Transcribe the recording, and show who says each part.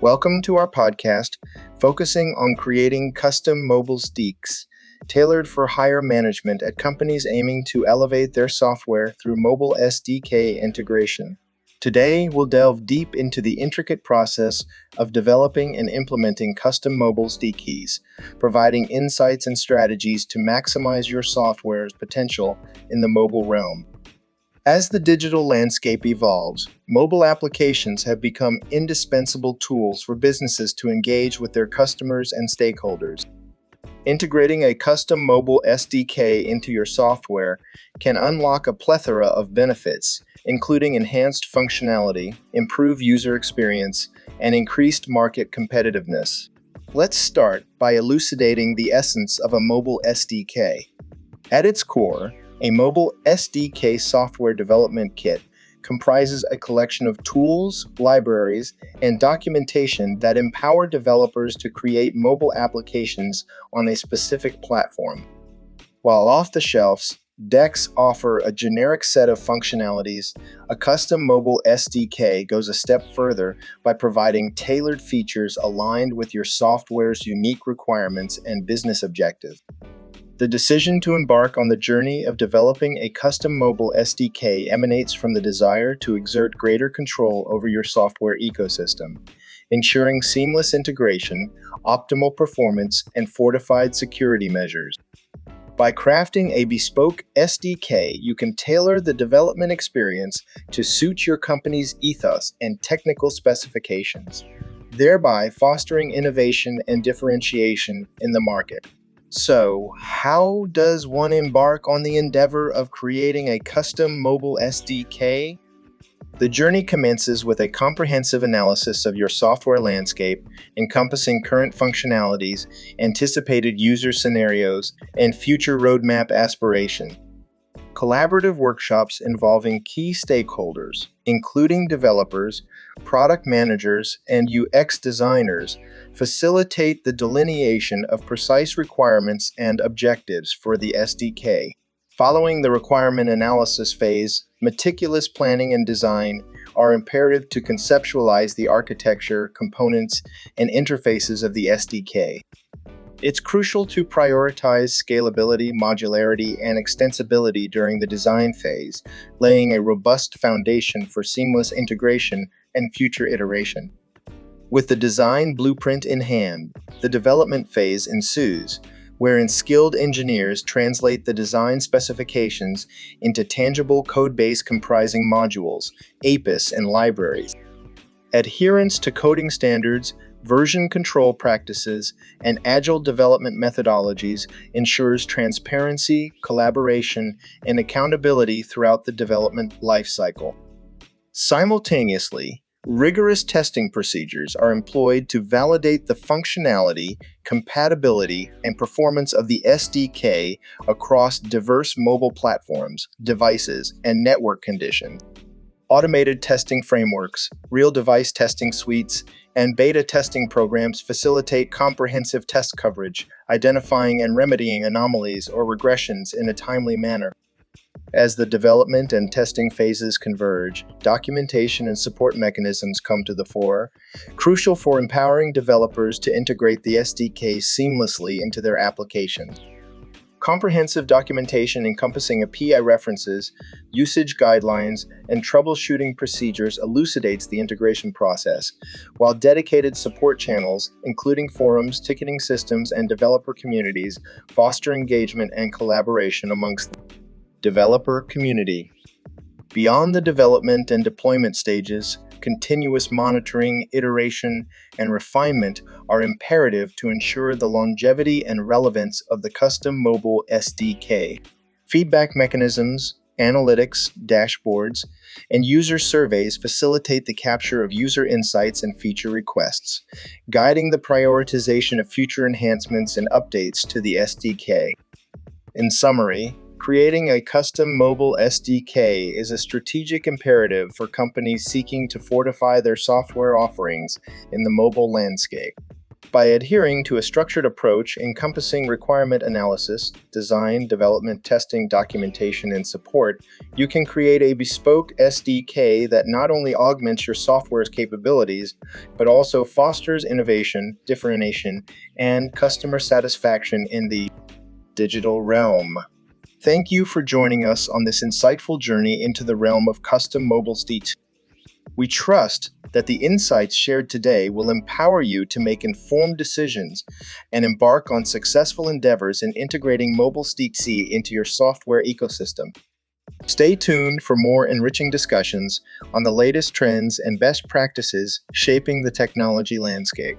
Speaker 1: Welcome to our podcast, focusing on creating custom mobile SDKs tailored for higher management at companies aiming to elevate their software through mobile SDK integration. Today, we'll delve deep into the intricate process of developing and implementing custom mobile SDKs, providing insights and strategies to maximize your software's potential in the mobile realm. As the digital landscape evolves, mobile applications have become indispensable tools for businesses to engage with their customers and stakeholders. Integrating a custom mobile SDK into your software can unlock a plethora of benefits, including enhanced functionality, improved user experience, and increased market competitiveness. Let's start by elucidating the essence of a mobile SDK. At its core, a mobile SDK software development kit comprises a collection of tools, libraries, and documentation that empower developers to create mobile applications on a specific platform. While off-the-shelf, DEKs offer a generic set of functionalities, a custom mobile SDK goes a step further by providing tailored features aligned with your software's unique requirements and business objectives. The decision to embark on the journey of developing a custom mobile SDK emanates from the desire to exert greater control over your software ecosystem, ensuring seamless integration, optimal performance, and fortified security measures. By crafting a bespoke SDK, you can tailor the development experience to suit your company's ethos and technical specifications, thereby fostering innovation and differentiation in the market. So, how does one embark on the endeavor of creating a custom mobile SDK? The journey commences with a comprehensive analysis of your software landscape, encompassing current functionalities, anticipated user scenarios, and future roadmap aspirations. Collaborative workshops involving key stakeholders, including developers, product managers, and UX designers, facilitate the delineation of precise requirements and objectives for the SDK. Following the requirement analysis phase, meticulous planning and design are imperative to conceptualize the architecture, components, and interfaces of the SDK. It's crucial to prioritize scalability, modularity, and extensibility during the design phase, laying a robust foundation for seamless integration and future iteration. With the design blueprint in hand, the development phase ensues, wherein skilled engineers translate the design specifications into tangible codebase comprising modules, APIs, and libraries. Adherence to coding standards, version control practices, and agile development methodologies ensures transparency, collaboration, and accountability throughout the development lifecycle. Simultaneously, rigorous testing procedures are employed to validate the functionality, compatibility, and performance of the SDK across diverse mobile platforms, devices, and network conditions. Automated testing frameworks, real device testing suites, and beta testing programs facilitate comprehensive test coverage, identifying and remedying anomalies or regressions in a timely manner. As the development and testing phases converge, documentation and support mechanisms come to the fore, crucial for empowering developers to integrate the SDK seamlessly into their applications. Comprehensive documentation encompassing API references, usage guidelines, and troubleshooting procedures elucidates the integration process, while dedicated support channels, including forums, ticketing systems, and developer communities, foster engagement and collaboration amongst the developer community. Beyond the development and deployment stages, continuous monitoring, iteration, and refinement are imperative to ensure the longevity and relevance of the custom mobile SDK. Feedback mechanisms, analytics, dashboards, and user surveys facilitate the capture of user insights and feature requests, guiding the prioritization of future enhancements and updates to the SDK. In summary, creating a custom mobile SDK is a strategic imperative for companies seeking to fortify their software offerings in the mobile landscape. By adhering to a structured approach encompassing requirement analysis, design, development, testing, documentation, and support, you can create a bespoke SDK that not only augments your software's capabilities, but also fosters innovation, differentiation, and customer satisfaction in the digital realm. Thank you for joining us on this insightful journey into the realm of custom mobile SDK. We trust that the insights shared today will empower you to make informed decisions and embark on successful endeavors in integrating mobile SDK into your software ecosystem. Stay tuned for more enriching discussions on the latest trends and best practices shaping the technology landscape.